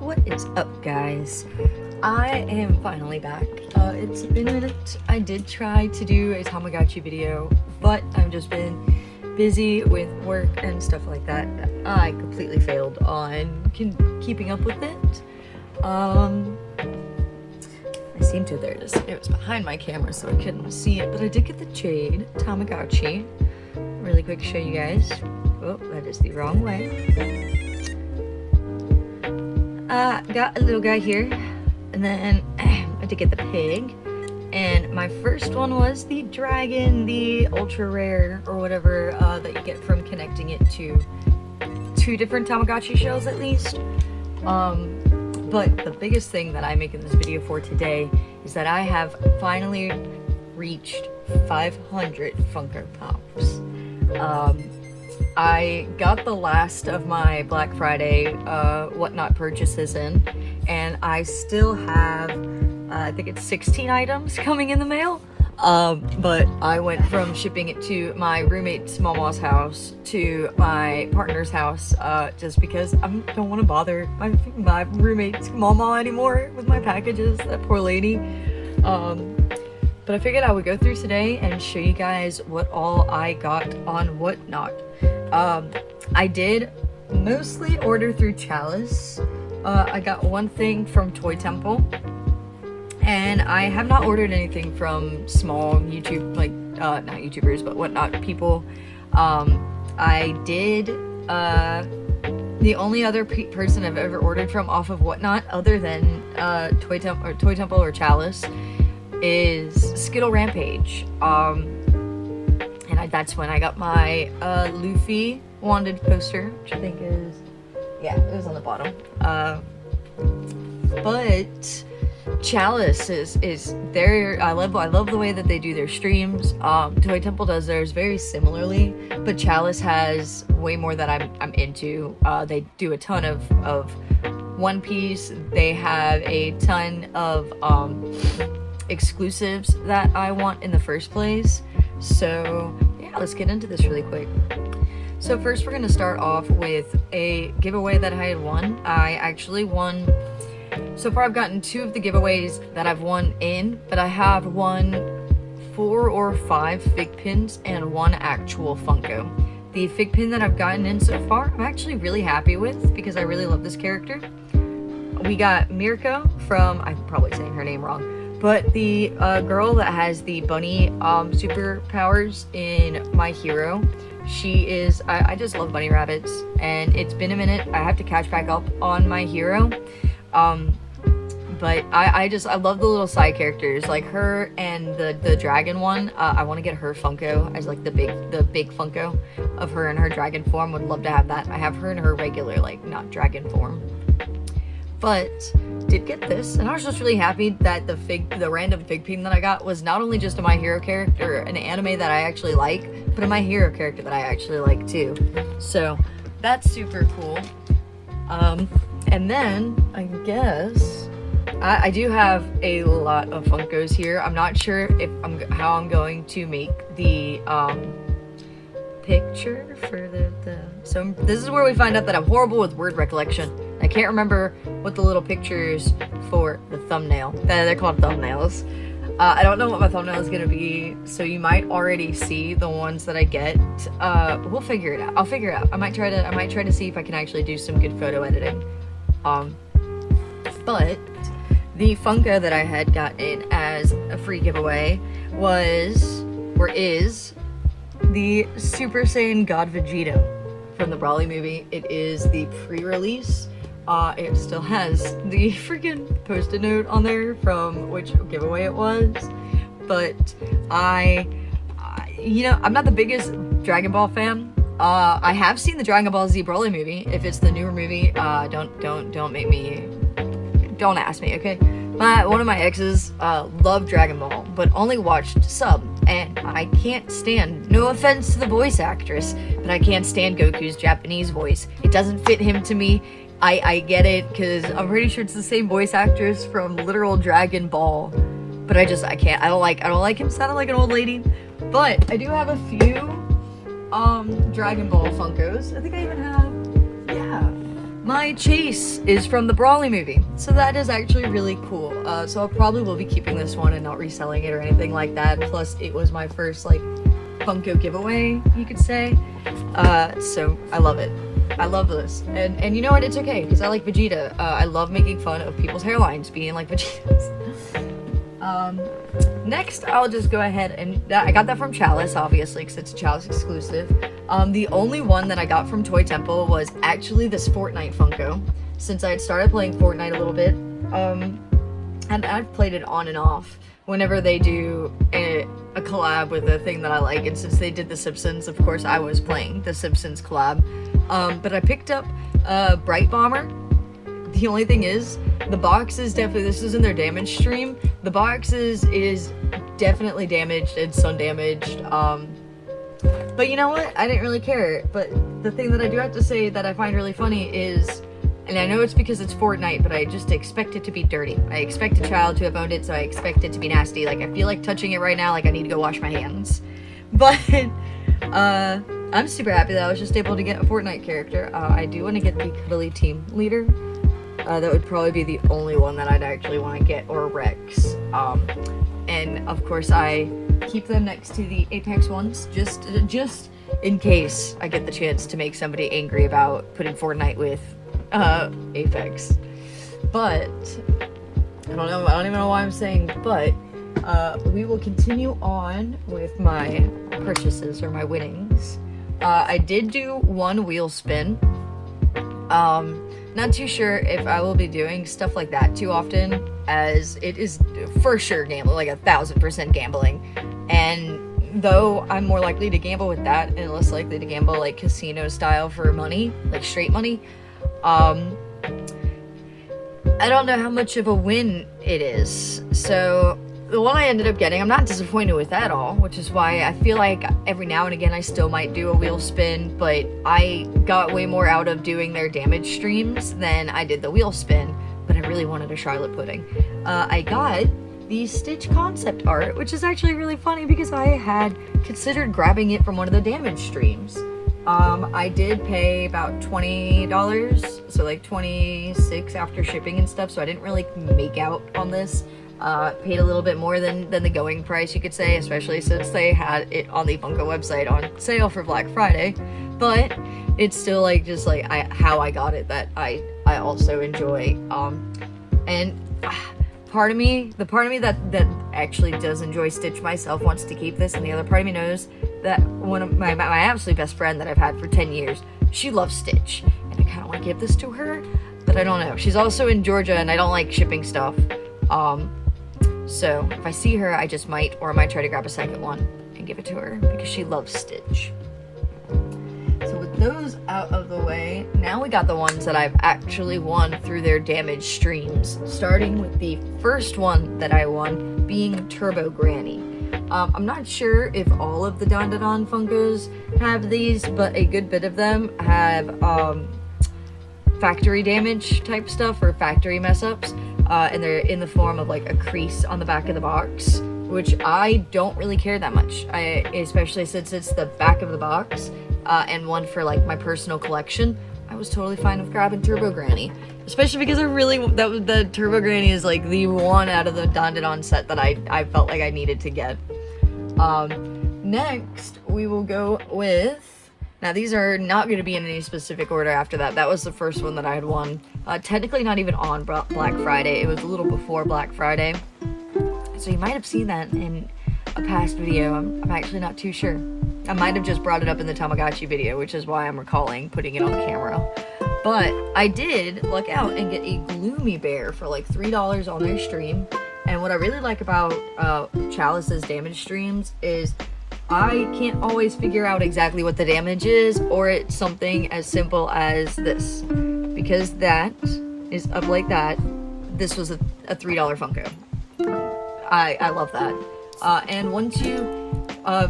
What is up, guys? I am finally back. It's been a minute. I did try to do a Tamagotchi video, but I've just been busy with work and stuff like that. I completely failed on keeping up with it. I seem to, there it is. It was behind my camera so I couldn't see it, but I did get the Jade Tamagotchi. Really quick, show you guys. Oh, that is the wrong way. Got a little guy here, and then I did get the pig, and my first one was the dragon, the ultra rare or whatever that you get from connecting it to 2 different Tamagotchi shells at least. But the biggest thing that I'm making this video for today is that I have finally reached 500 Funko Pops. I got the last of my Black Friday whatnot purchases in, and I still have I think it's 16 items coming in the mail. But I went from shipping it to my roommate's mama's house to my partner's house just because I don't want to bother my roommate's mama anymore with my packages. That poor lady. But I figured I would go through today and show you guys what all I got on whatnot. I did mostly order through Chalice. I got one thing from Toy Temple, and I have not ordered anything from small YouTube, like not YouTubers, but whatnot people. I did the only other person I've ever ordered from off of whatnot, other than Toy Temple or Chalice, is Skittle Rampage. And that's when I got my Luffy wanted poster, which I think is, yeah, it was on the bottom. But Chalice is there. I love the way that they do their streams. Toy Temple does theirs very similarly, but Chalice has way more that I'm into. They do a ton of One Piece. They have a ton of exclusives that I want in the first place. So yeah, let's get into this really quick. So first we're gonna start off with a giveaway that I had won. I actually won, so far I've gotten 2 of the giveaways that I've won in, but I have won 4 or 5 fig pins and 1 actual Funko. The fig pin that I've gotten in so far, I'm actually really happy with because I really love this character. We got Mirko from, I'm probably saying her name wrong, but the girl that has the bunny superpowers in My Hero. She is, I just love bunny rabbits, and it's been a minute. I have to catch back up on My Hero. But I love the little side characters, like her and the dragon one. I want to get her Funko as like the big Funko of her in her dragon form. Would love to have that. I have her in her regular, like, not dragon form. But did get this, and I was just really happy that the random fig pin that I got was not only just a My Hero character, an anime that I actually like, but a My Hero character that I actually like too. So that's super cool. And then I guess I do have a lot of Funkos here. I'm not sure if how I'm going to make the picture for so this is where we find out that I'm horrible with word recollection. I can't remember what the little pictures for the thumbnail. They're called thumbnails. I don't know what my thumbnail is gonna be, so you might already see the ones that I get. We'll figure it out. I'll figure it out. I might try to see if I can actually do some good photo editing. But the Funko that I had gotten as a free giveaway is the Super Saiyan God Vegeta from the Brawly movie. It is the pre-release. It still has the freaking post-it note on there from which giveaway it was. But you know, I'm not the biggest Dragon Ball fan. I have seen the Dragon Ball Z Broly movie. If it's the newer movie, don't make me, don't ask me, okay? One of my exes loved Dragon Ball, but only watched sub, and I can't stand, no offense to the voice actress, but I can't stand Goku's Japanese voice. It doesn't fit him to me. I get it, because I'm pretty sure it's the same voice actress from literal Dragon Ball, but I can't, I don't like him sounding like an old lady. But I do have a few Dragon Ball Funkos. I think I even have, yeah, my chase is from the Brawly movie, so that is actually really cool. So I probably will be keeping this one and not reselling it or anything like that. Plus, it was my first like Funko giveaway, you could say. So I love it. I love this, and you know what? It's okay because I like Vegeta. I love making fun of people's hairlines being like Vegeta's. Next, I'll just go ahead and I got that from Chalice, obviously, because it's a Chalice exclusive. The only one that I got from Toy Temple was actually this Fortnite Funko, since I had started playing Fortnite a little bit. And I've played it on and off whenever they do a collab with a thing that I like. And since they did The Simpsons, of course, I was playing The Simpsons collab. But I picked up Bright Bomber. The only thing is, the box is definitely, this is in their damage stream, the box is definitely damaged and sun damaged, but you know what, I didn't really care. But the thing that I do have to say that I find really funny is, and I know it's because it's Fortnite, but I just expect it to be dirty. I expect a child to have owned it, so I expect it to be nasty. Like, I feel like touching it right now, like I need to go wash my hands. But, I'm super happy that I was just able to get a Fortnite character. I do want to get the Cuddly Team Leader. That would probably be the only one that I'd actually want to get, or Rex. And of course I keep them next to the Apex ones, just in case I get the chance to make somebody angry about putting Fortnite with Apex. But I don't even know why I'm saying but. We will continue on with my purchases or my winnings. I did do one wheel spin. Not too sure if I will be doing stuff like that too often, as it is for sure gambling, like 1000% gambling. And though I'm more likely to gamble with that and less likely to gamble like casino style for money, like straight money, I don't know how much of a win it is. So the one I ended up getting, I'm not disappointed with at all, which is why I feel like every now and again I still might do a wheel spin, but I got way more out of doing their damage streams than I did the wheel spin, but I really wanted a Charlotte pudding. I got the Stitch concept art, which is actually really funny because I had considered grabbing it from one of the damage streams. I did pay about $20, so like $26 after shipping and stuff, so I didn't really make out on this. Paid a little bit more than the going price, you could say, especially since they had it on the Funko website on sale for Black Friday. But it's still like just like how I got it that I also enjoy. And part of me that actually does enjoy Stitch myself wants to keep this, and the other part of me knows that one of my absolute best friend that I've had for 10 years, she loves Stitch, and I kind of want to give this to her, but I don't know. She's also in Georgia, and I don't like shipping stuff. So if I see her, I just might, or I might try to grab a second one and give it to her because she loves Stitch. So with those out of the way, now we got the ones that I've actually won through their damage streams, starting with the first one that I won being Turbo Granny. I'm not sure if all of the Don Funkos have these, but a good bit of them have factory damage type stuff or factory mess ups. And they're in the form of like a crease on the back of the box, which I don't really care that much. Especially since it's the back of the box, and one for like my personal collection. I was totally fine with grabbing Turbo Granny, especially because the Turbo Granny is like the one out of the Don set that I felt like I needed to get. Next we will go with. Now, these are not going to be in any specific order after that. That was the first one that I had won. Technically not even on Black Friday. It was a little before Black Friday. So you might have seen that in a past video. I'm actually not too sure. I might have just brought it up in the Tamagotchi video, which is why I'm recalling putting it on camera. But I did luck out and get a Gloomy Bear for like $3 on their stream. And what I really like about Chalice's damage streams is I can't always figure out exactly what the damage is, or it's something as simple as this. Because that is up like that. This was a $3 Funko. I love that. And once you,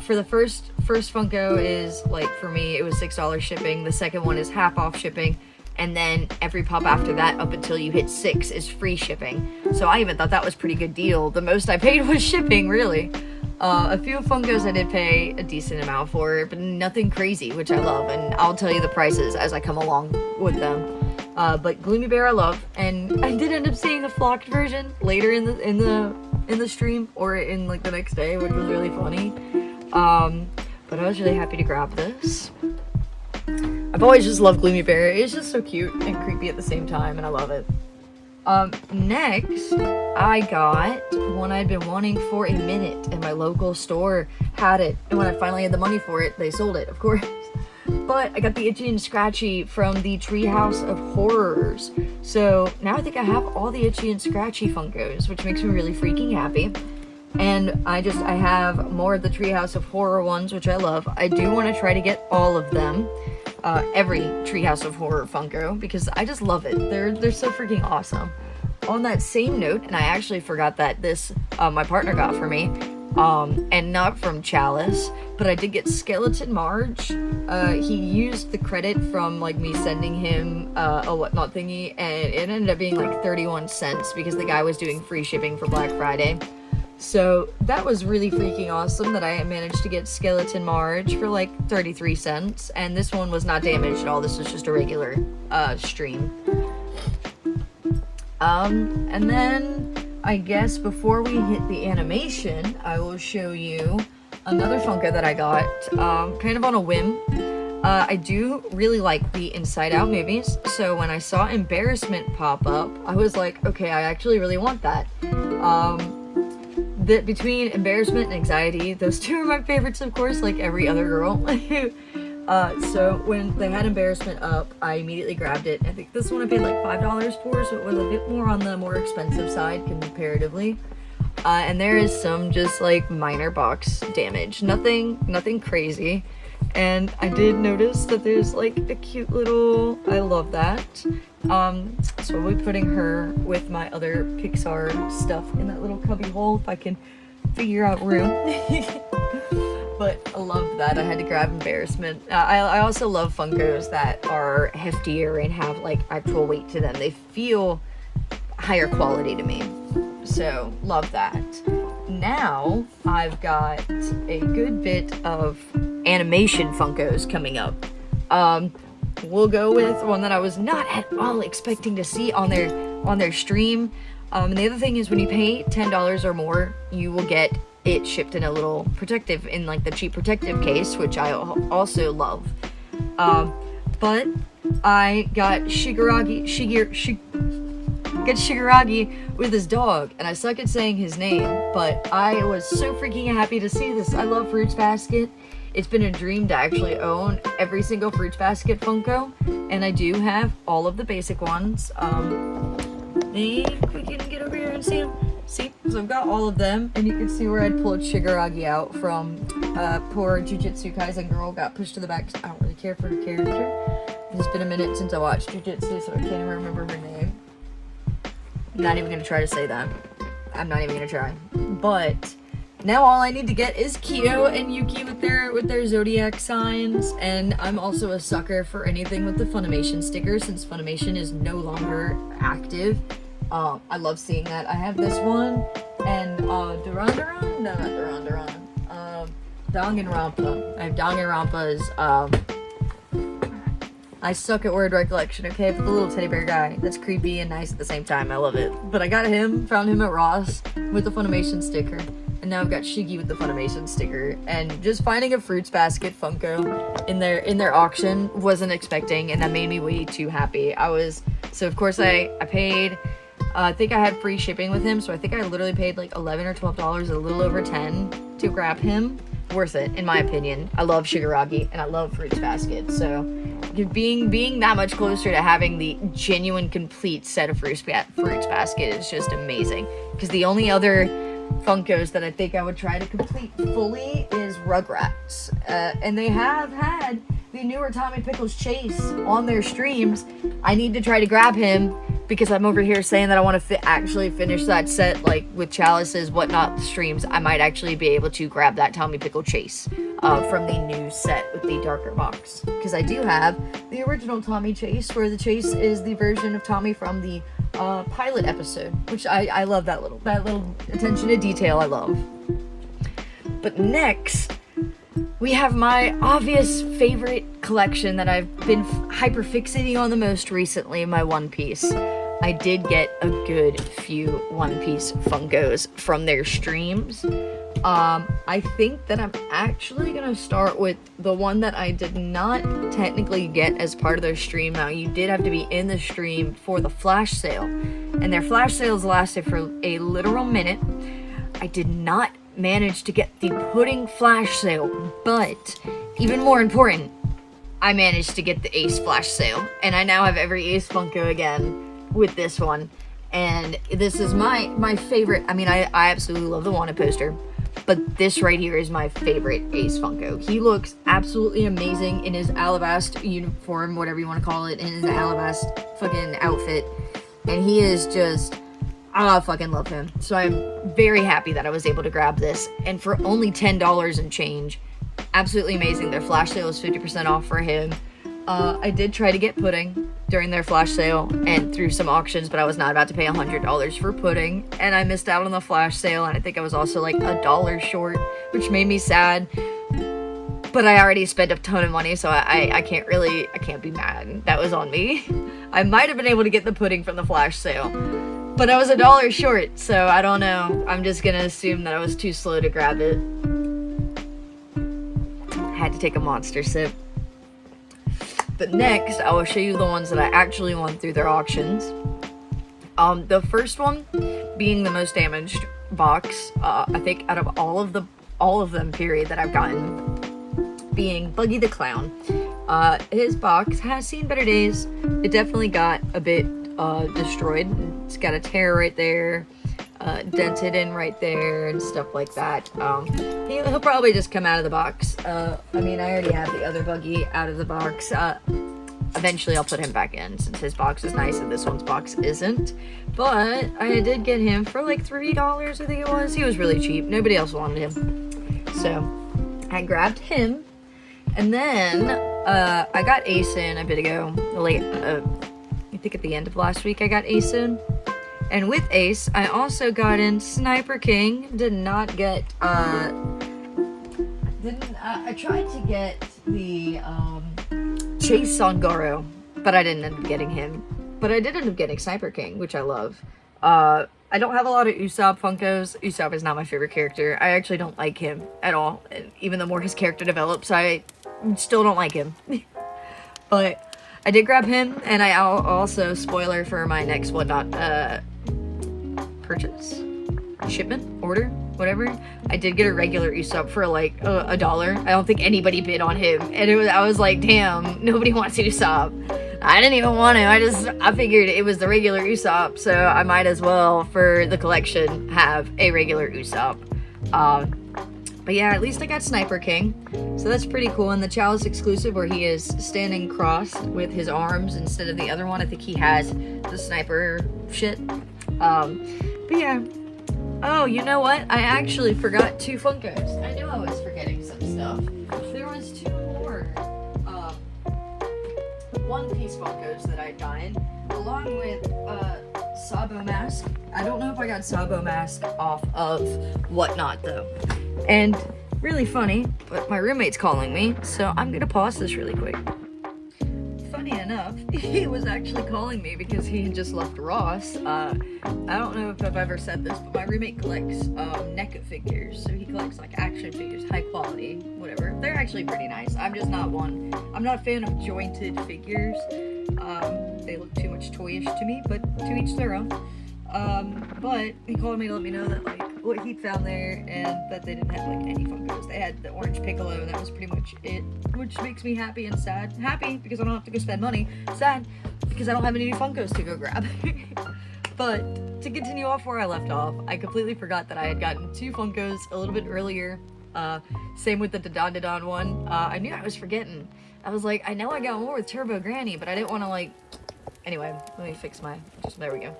for the first Funko is, like, for me, it was $6 shipping. The second one is half off shipping. And then every pop after that, up until you hit 6, is free shipping. So I even thought that was a pretty good deal. The most I paid was shipping, really. A few Funkos I did pay a decent amount for, but nothing crazy, which I love, and I'll tell you the prices as I come along with them. But Gloomy Bear I love, and I did end up seeing the flocked version later in the stream, or in like the next day, which was really funny. But I was really happy to grab this. I've always just loved Gloomy Bear. It's just so cute and creepy at the same time, and I love it. Next, I got one I'd been wanting for a minute, and my local store had it. And when I finally had the money for it, they sold it, of course. But I got the Itchy and Scratchy from the Treehouse of Horrors. So now I think I have all the Itchy and Scratchy Funkos, which makes me really freaking happy. And I have more of the Treehouse of Horror ones, which I love. I do want to try to get all of them. Every Treehouse of Horror Funko, because I just love it. They're so freaking awesome. On that same note, and I actually forgot that this my partner got for me, and not from Chalice, but I did get Skeleton Marge. He used the credit from like me sending him a whatnot thingy, and it ended up being like 31 cents because the guy was doing free shipping for Black Friday. So that was really freaking awesome that I managed to get Skeleton Marge for like 33 cents. And this one was not damaged at all. This was just a regular stream. And then I guess before we hit the animation, I will show you another Funko that I got kind of on a whim. I do really like the Inside Out movies. So when I saw Embarrassment pop up, I was like, okay, I actually really want that. Between Embarrassment and Anxiety, those two are my favorites, of course, like every other girl. So when they had Embarrassment up, I immediately grabbed it. I think this one I paid like $5 for, so it was a bit more on the more expensive side comparatively. And there is some just like minor box damage, nothing crazy. And I did notice that there's like a cute little, I love that. So I'll be putting her with my other Pixar stuff in that little cubby hole if I can figure out room. But I love that. I had to grab Embarrassment. I also love Funkos that are heftier and have like actual weight to them. They feel higher quality to me. So love that. Now I've got a good bit of animation Funkos coming up. We'll go with one that I was not at all expecting to see on their stream. And the other thing is, when you pay $10 or more, you will get it shipped in a little protective, in like the cheap protective case, which I also love. But I got Shigaragi with his dog, and I suck at saying his name, but I was so freaking happy to see this. I love Fruits Basket. It's been a dream to actually own every single Fruits Basket Funko, and I do have all of the basic ones. We can get over here and see them. See, so I've got all of them, and you can see where I'd pulled Shigaragi out from. Poor Jujutsu Kaisen girl got pushed to the back. I don't really care for her character. It's been a minute since I watched Jujutsu, so I can't even remember her name. I'm not even gonna try to say that. I'm not even gonna try. But now all I need to get is Kyo and Yuki with their zodiac signs, and I'm also a sucker for anything with the Funimation sticker since Funimation is no longer active. I love seeing that. I have this one and Danganronpa. I have Danganronpa's I suck at word recollection, okay? But the little teddy bear guy that's creepy and nice at the same time. I love it. But I got found him at Ross with the Funimation sticker. And now I've got Shiggy with the Funimation sticker. And just finding a Fruits Basket Funko in their auction wasn't expecting, and that made me way too happy. So of course I paid, I think I had free shipping with him, so I think I literally paid like $11 or $12, a little over $10 to grab him. Worth it, in my opinion. I love Shigaragi, and I love Fruits Basket, so being that much closer to having the genuine complete set of Fruits Basket is just amazing. Because the only other Funkos that I think I would try to complete fully is Rugrats. And they have had the newer Tommy Pickles Chase on their streams. I need to try to grab him because I'm over here saying that I want to actually finish that set, like with Chalice's Whatnot streams. I might actually be able to grab that Tommy Pickle Chase from the new set with the darker box. Because I do have the original Tommy Chase, where the Chase is the version of Tommy from the pilot episode, which I love that little attention to detail. I love. But next, we have my obvious favorite collection that I've been hyper fixating on the most recently, my One Piece. I did get a good few One Piece Funkos from their streams. I think that I'm actually gonna start with the one that I did not technically get as part of their stream. Now, you did have to be in the stream for the flash sale, and their flash sales lasted for a literal minute. I did not manage to get the pudding flash sale, but even more important, I managed to get the Ace flash sale, and I now have every Ace Funko again with this one. And this is my favorite. I mean, I absolutely love the Wanted poster, but this right here is my favorite Ace Funko. He looks absolutely amazing in his Alabasta uniform, whatever you want to call it, in his Alabasta fucking outfit. And he is just, I fucking love him. So I'm very happy that I was able to grab this. And for only $10 and change, absolutely amazing. Their flash sale is 50% off for him. I did try to get pudding during their flash sale and through some auctions, but I was not about to pay $100 for pudding, and I missed out on the flash sale, and I think I was also like $1 short, which made me sad. But I already spent a ton of money, so I can't be mad. That was on me. I might have been able to get the pudding from the flash sale, but I was $1 short, so I don't know. I'm just gonna assume that I was too slow to grab it. Had to take a monster sip. But next, I will show you the ones that I actually won through their auctions. The first one being the most damaged box, I think out of all of them, period, that I've gotten, being Buggy the Clown. His box has seen better days. It definitely got a bit destroyed. It's got a tear right there, dented in right there, and stuff like that. He'll probably just come out of the box. I mean, I already have the other Buggy out of the box. Eventually I'll put him back in, since his box is nice and this one's box isn't. But I did get him for like $3, I think it was. He was really cheap. Nobody else wanted him. So I grabbed him. And then I got Ace in a bit ago. I think at the end of last week I got Ace in. And with Ace, I also got in Sniper King. Did not get, I tried to get the, Chase Sangoro, but I didn't end up getting him. But I did end up getting Sniper King, which I love. I don't have a lot of Usopp Funkos. Usopp is not my favorite character. I actually don't like him at all. Even the more his character develops, I still don't like him. But I did grab him, and I also, spoiler for my next whatnot, purchase? Shipment? Order? Whatever. I did get a regular Usopp for like $1. I don't think anybody bid on him, and I was like, damn, nobody wants Usopp. I didn't even want him. I figured it was the regular Usopp, so I might as well, for the collection, have a regular Usopp. But yeah, at least I got Sniper King, so that's pretty cool. And the Chalice exclusive, where he is standing crossed with his arms instead of the other one, I think he has the sniper shit. But yeah. Oh, you know what? I actually forgot 2 Funkos. I knew I was forgetting some stuff. There was 2 more One Piece Funkos that I'd gotten, along with Sabo Mask. I don't know if I got Sabo Mask off of Whatnot, though. And really funny, but my roommate's calling me, so I'm gonna pause this really quick. Funny enough, he was actually calling me because he had just left Ross. I don't know if I've ever said this, but my roommate collects NECA figures. So he collects like action figures, high quality, whatever. They're actually pretty nice. I'm just not one. I'm not a fan of jointed figures. They look too much toyish to me, but to each their own. But he called me to let me know that like what he found there, and that they didn't have like any Funkos. They had the orange Piccolo, and that was pretty much it, which makes me happy and sad. Happy because I don't have to go spend money. Sad because I don't have any new Funkos to go grab. But to continue off where I left off, I completely forgot that I had gotten 2 Funkos a little bit earlier. Same with the Don one. I knew I was forgetting. I was like, I know I got more with Turbo Granny, but I didn't want to like. Anyway, let me fix my. There we go.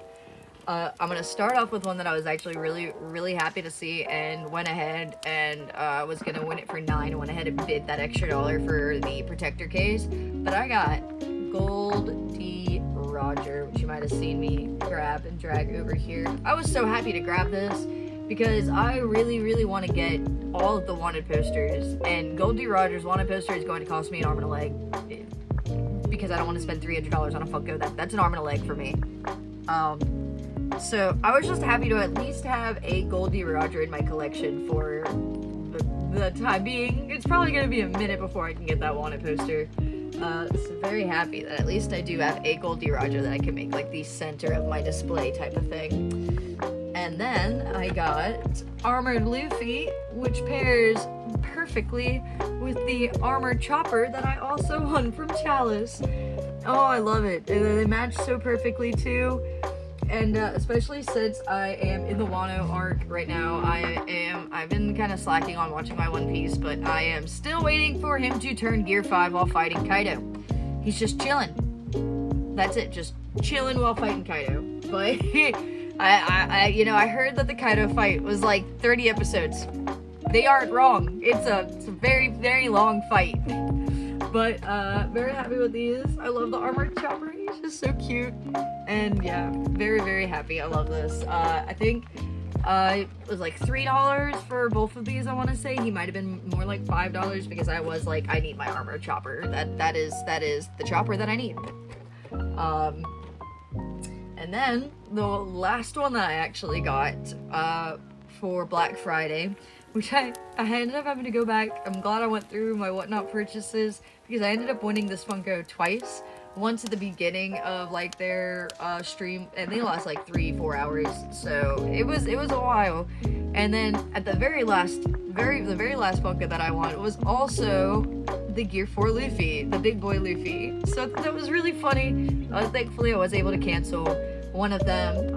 I'm gonna start off with one that I was actually really happy to see, and went ahead and was gonna win it for $9 and went ahead and bid that extra $1 for the protector case. But I got Gold D Roger, which you might have seen me grab and drag over here. I was so happy to grab this because I really want to get all of the wanted posters, and Goldie Rogers wanted poster is going to cost me an arm and a leg, because I don't want to spend $300 on a Funko. That's an arm and a leg for me. So I was just happy to at least have a Goldie Roger in my collection for the time being. It's probably going to be a minute before I can get that wanted poster. So very happy that at least I do have a Goldie Roger that I can make like the center of my display type of thing. And then I got Armored Luffy, which pairs perfectly with the Armored Chopper that I also won from Chalice. Oh, I love it. They match so perfectly too. And especially since I am in the Wano arc right now, I've been kind of slacking on watching my One Piece, but I am still waiting for him to turn Gear 5 while fighting Kaido. He's just chilling. That's it, just chilling while fighting Kaido. But I heard that the Kaido fight was like 30 episodes. They aren't wrong. It's a very, very long fight. But very happy with these. I love the Armored Chopper. He's just so cute. And yeah, very, very happy. I love this. I think it was like $3 for both of these, I want to say. He might have been more like $5 because I was like, I need my Armored Chopper. That is the chopper that I need. And then the last one that I actually got for Black Friday, which I ended up having to go back. I'm glad I went through my whatnot purchases because I ended up winning this Funko twice. Once at the beginning of like their stream, and they last like 3-4 hours, so it was a while. And then at the very last Funko that I won was also the Gear 4 Luffy, the big boy Luffy. So that was really funny. Thankfully, I was able to cancel one of them,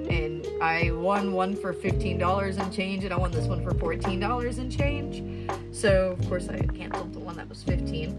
and I won one for $15 and change, and I won this one for $14 and change. So of course I canceled the one that was $15.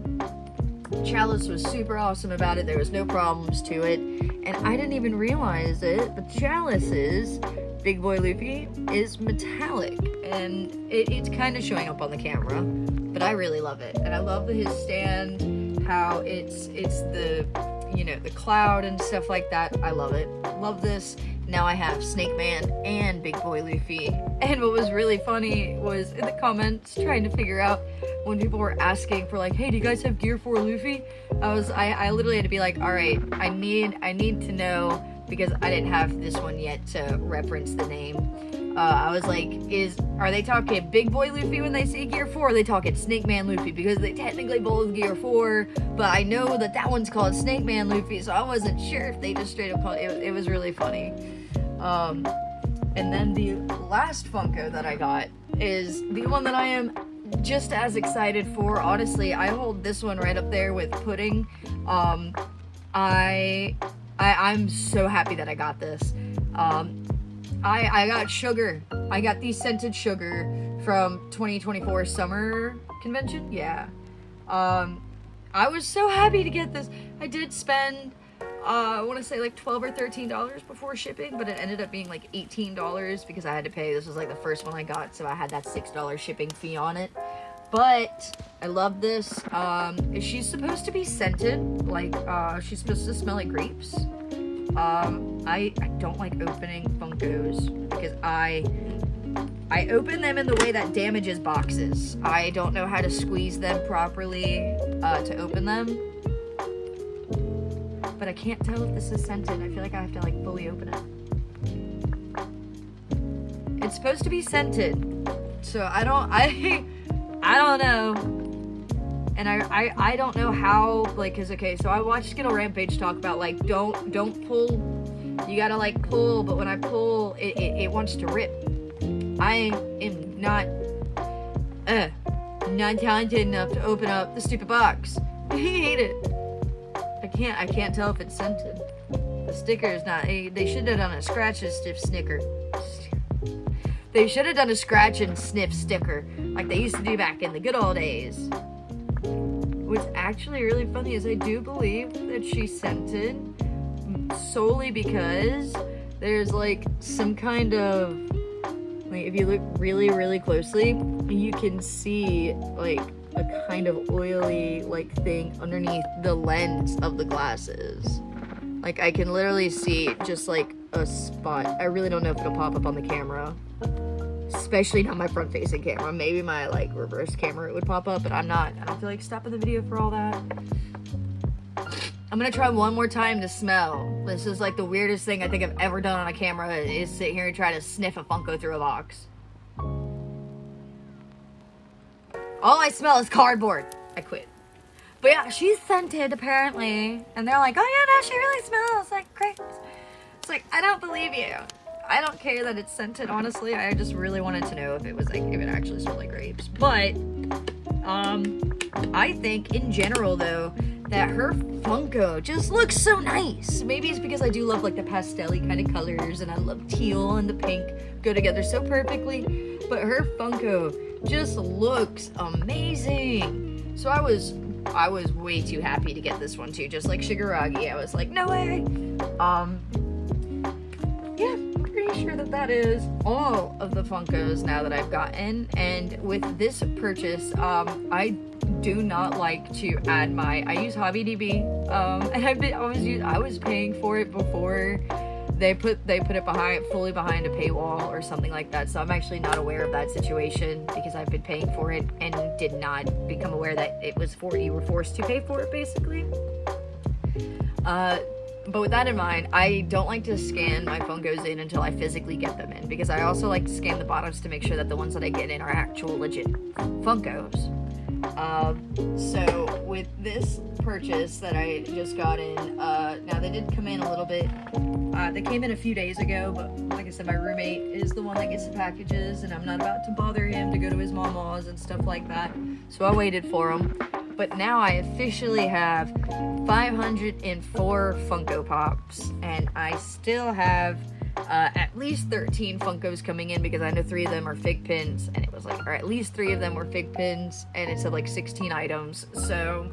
Chalice was super awesome about it. There was no problems to it, and I didn't even realize it, but Chalice's Big Boy Luffy is metallic, and it's kind of showing up on the camera, but I really love it. And I love his stand, how it's the, you know, the cloud and stuff like that. I love it. Love this. Now I have Snake Man and Big Boy Luffy. And what was really funny was in the comments trying to figure out when people were asking for like, hey, do you guys have Gear 4 Luffy? I literally had to be like, all right, I need to know, because I didn't have this one yet to reference the name. I was like, are they talking Big Boy Luffy when they say Gear 4, or are they talking Snake Man Luffy? Because they technically both Gear 4, but I know that one's called Snake Man Luffy, so I wasn't sure if they just straight up called it. It was really funny. And then the last Funko that I got is the one that I am just as excited for. Honestly, I hold this one right up there with Pudding. I'm so happy that I got this. I got Sugar. I got the Scented Sugar from 2024 Summer Convention. Yeah. I was so happy to get this. I did spend, I want to say like $12 or $13 before shipping, but it ended up being like $18 because I had to pay. This was like the first one I got, so I had that $6 shipping fee on it. But I love this. She's supposed to be scented, like she's supposed to smell like grapes. I don't like opening Funkos because I open them in the way that damages boxes. I don't know how to squeeze them properly to open them. But I can't tell if this is scented. I feel like I have to like fully open it. It's supposed to be scented. So I don't know. And I don't know how, like, cause okay, so I watched Skittle Rampage talk about like don't pull. You gotta like pull, but when I pull, it wants to rip. I am not talented enough to open up the stupid box. I hate it. I can't tell if it's scented. The sticker is not. They should have done a scratch and sniff sticker. They should have done a scratch and sniff sticker like they used to do back in the good old days. What's actually really funny is I do believe that she's scented solely because there's like some kind of, like, if you look really, really closely, you can see like a kind of oily like thing underneath the lens of the glasses. Like I can literally see just like a spot. I really don't know if it'll pop up on the camera. especially not my front-facing camera. Maybe my, like, reverse camera it would pop up, but I don't feel like stopping the video for all that. I'm gonna try one more time to smell. This is, like, the weirdest thing I think I've ever done on a camera, is sit here and try to sniff a Funko through a box. All I smell is cardboard. I quit. But yeah, she's scented apparently. And they're like, oh yeah, no, she really smells like grapes. It's like, I don't believe you. I don't care that it's scented, honestly. I just really wanted to know if it was like, if it actually smelled like grapes. But, I think in general though, that her Funko just looks so nice. Maybe it's because I do love like the pastel-y kind of colors, and I love teal and the pink go together so perfectly. But her Funko just looks amazing. So I was way too happy to get this one too, just like Shigaragi. I was like, no way. Yeah, I'm pretty sure that is all of the Funkos now that I've gotten. And with this purchase, I do not like to add I use HobbyDB, and I was paying for it before they put it fully behind a paywall or something like that. So I'm actually not aware of that situation, because I've been paying for it and did not become aware that you were forced to pay for it, basically. But with that in mind, I don't like to scan my Funkos in until I physically get them in, because I also like to scan the bottoms to make sure that the ones that I get in are actual legit Funkos. So with this purchase that I just got in, now they did come in a little bit, they came in a few days ago, but like I said, my roommate is the one that gets the packages, and I'm not about to bother him to go to his mama's and stuff like that, so I waited for him. But now I officially have 504 Funko Pops, and I still have at least 13 Funkos coming in, because I know 3 of them are fig pins, and it was like, or at least 3 of them were fig pins, and it said like 16 items. So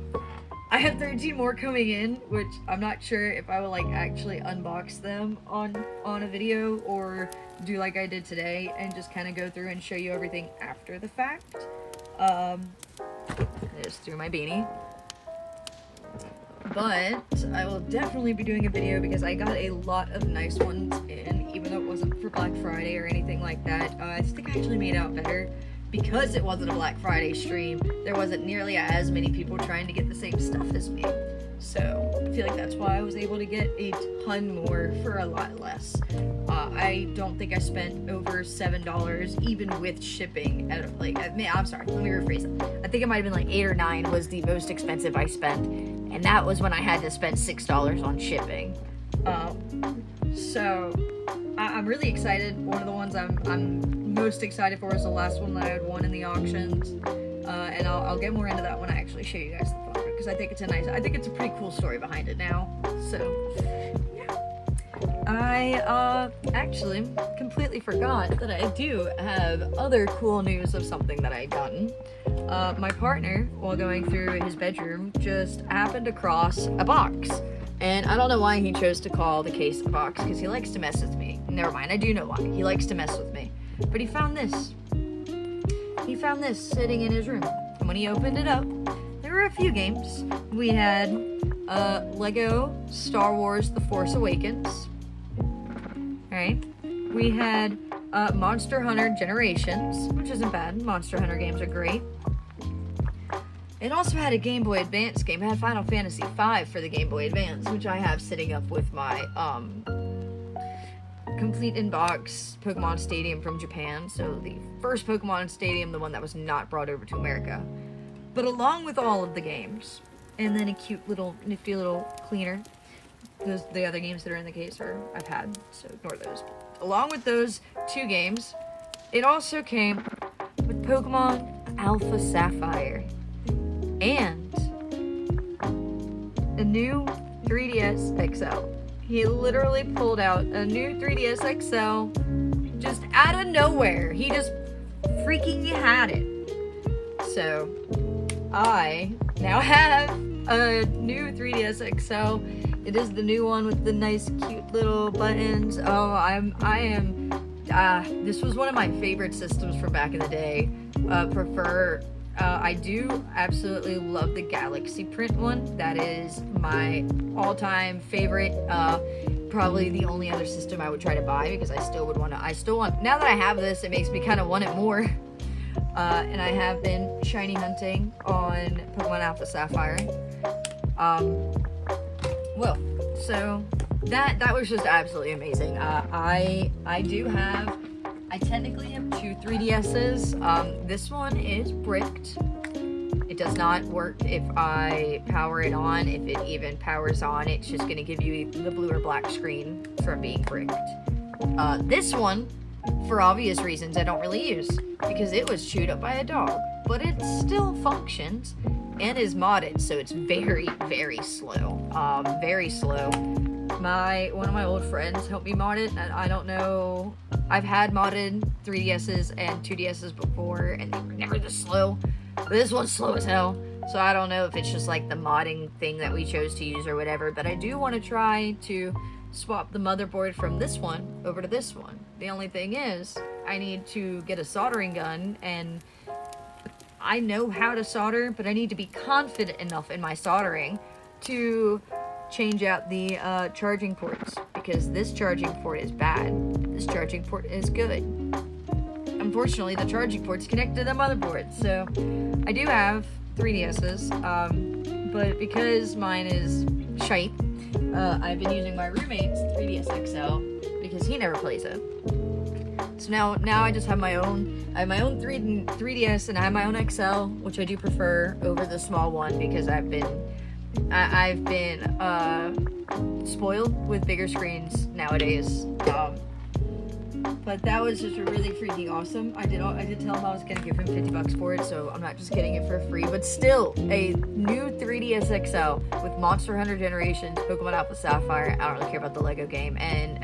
I have 13 more coming in, which I'm not sure if I will like actually unbox them on a video, or do like I did today and just kind of go through and show you everything after the fact. Just through my beanie. But I will definitely be doing a video, because I got a lot of nice ones in, even though it wasn't for Black Friday or anything like that. I think I actually made out better because it wasn't a Black Friday stream. There wasn't nearly as many people trying to get the same stuff as me. So I feel like that's why I was able to get a ton more for a lot less. I don't think I spent over $7 even with shipping. I'm sorry, let me rephrase it. I think it might have been like 8 or 9 was the most expensive I spent, and that was when I had to spend $6 on shipping. So I'm really excited. One of the ones I'm most excited for is the last one that I had won in the auctions, and I'll get more into that when I actually show you guys the photo, because I think it's a pretty cool story behind it now. So yeah, I actually completely forgot that I do have other cool news of something that I'd gotten. My partner, while going through his bedroom, just happened across a box. And I don't know why he chose to call the case a box, because he likes to mess with me. Never mind, I do know why. He likes to mess with me. But he found this. He found this sitting in his room. And when he opened it up, there were a few games. We had Lego Star Wars The Force Awakens. Alright. We had Monster Hunter Generations, which isn't bad. Monster Hunter games are great. It also had a Game Boy Advance game. It had Final Fantasy V for the Game Boy Advance, which I have sitting up with my complete in-box Pokemon Stadium from Japan. So the first Pokemon Stadium, the one that was not brought over to America. But along with all of the games, and then a cute little, nifty little cleaner. The other games that are in the case I've had, so ignore those. Along with those 2 games, it also came with Pokemon Alpha Sapphire. And a new 3DS XL. He literally pulled out a new 3DS XL just out of nowhere. He just freaking had it. So I now have a new 3DS XL. It is the new one with the nice cute little buttons. Oh, this was one of my favorite systems from back in the day. I do absolutely love the Galaxy print one. That is my all-time favorite. probably the only other system I would try to buy, because I still want, now that I have this, it makes me kind of want it more. And I have been shiny hunting on Pokemon Alpha Sapphire. Well, so that was just absolutely amazing. I technically have 2 3DSs. This one is bricked. It does not work if I power it on. If it even powers on, it's just going to give you the blue or black screen from being bricked. This one, for obvious reasons, I don't really use, because it was chewed up by a dog. But it still functions and is modded, so it's very, very slow. Very slow. One of my old friends helped me mod it, and I don't know. I've had modded 3DSs and 2DSs before, and they were never this slow. But this one's slow as hell, so I don't know if it's just like the modding thing that we chose to use or whatever, but I do want to try to swap the motherboard from this one over to this one. The only thing is, I need to get a soldering gun, and I know how to solder, but I need to be confident enough in my soldering to change out the charging ports, because this charging port is bad. This charging port is good. Unfortunately, the charging port's connected to the motherboard, so I do have 3DSs, but because mine is shite, I've been using my roommate's 3DS XL because he never plays it. So now I just have my own. I have my own 3DS, and I have my own XL, which I do prefer over the small one, because I've been spoiled with bigger screens nowadays. But that was just really freaking awesome. I did tell him I was gonna give him $50 for it, so I'm not just getting it for free. But still, a new 3DS XL with Monster Hunter Generations, Pokemon Alpha Sapphire. I don't really care about the Lego game, and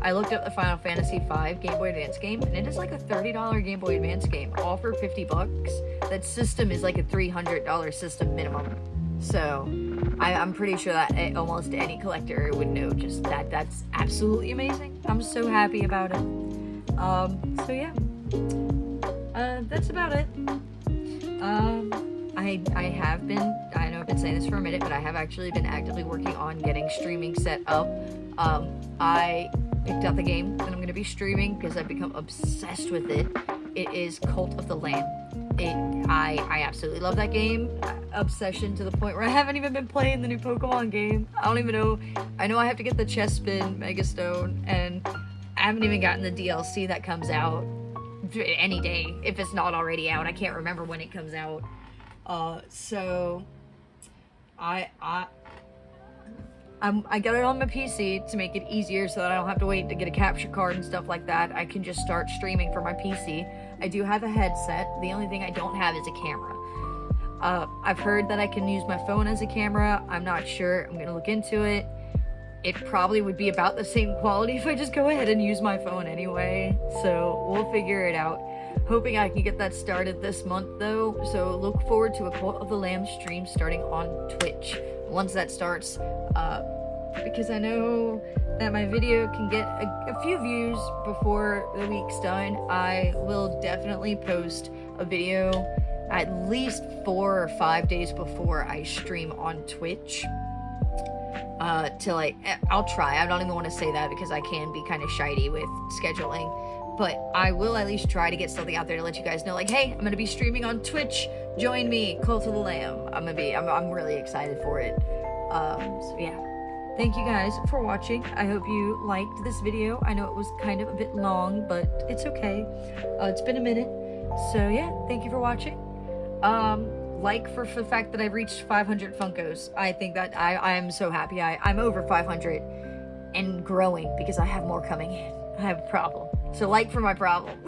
I looked up the Final Fantasy V Game Boy Advance game, and it is like a $30 Game Boy Advance game, all for $50. That system is like a $300 system minimum. So I'm pretty sure that almost any collector would know just that. That's absolutely amazing. I'm so happy about it. So yeah, that's about it. I know I've been saying this for a minute, but I have actually been actively working on getting streaming set up. I picked out the game that I'm going to be streaming because I've become obsessed with it. It is Cult of the Lamb. I absolutely love that game. Obsession to the point where I haven't even been playing the new Pokemon game. I don't even know. I know I have to get the Chespin Megastone, and I haven't even gotten the DLC that comes out any day, if it's not already out. I can't remember when it comes out. So I got it on my PC to make it easier so that I don't have to wait to get a capture card and stuff like that. I can just start streaming from my PC. I do have a headset. The only thing I don't have is a camera. I've heard that I can use my phone as a camera. I'm not sure. I'm gonna look into it. It probably would be about the same quality if I just go ahead and use my phone anyway. So we'll figure it out. Hoping I can get that started this month though. So look forward to a Cult of the Lamb stream starting on Twitch once that starts. Because I know that my video can get a few views before the week's done. I will definitely post a video at least 4 or 5 days before I stream on Twitch. I'll try. I don't even want to say that because I can be kind of shitey with scheduling. But I will at least try to get something out there to let you guys know, like, hey, I'm gonna be streaming on Twitch. Join me, Cult of the Lamb. I'm really excited for it. So yeah. Thank you guys for watching. I hope you liked this video. I know it was kind of a bit long, but it's okay. It's been a minute. So yeah, thank you for watching. For the fact that I've reached 500 Funkos. I think that I am so happy. I'm over 500 and growing because I have more coming in. I have a problem. So for my problem.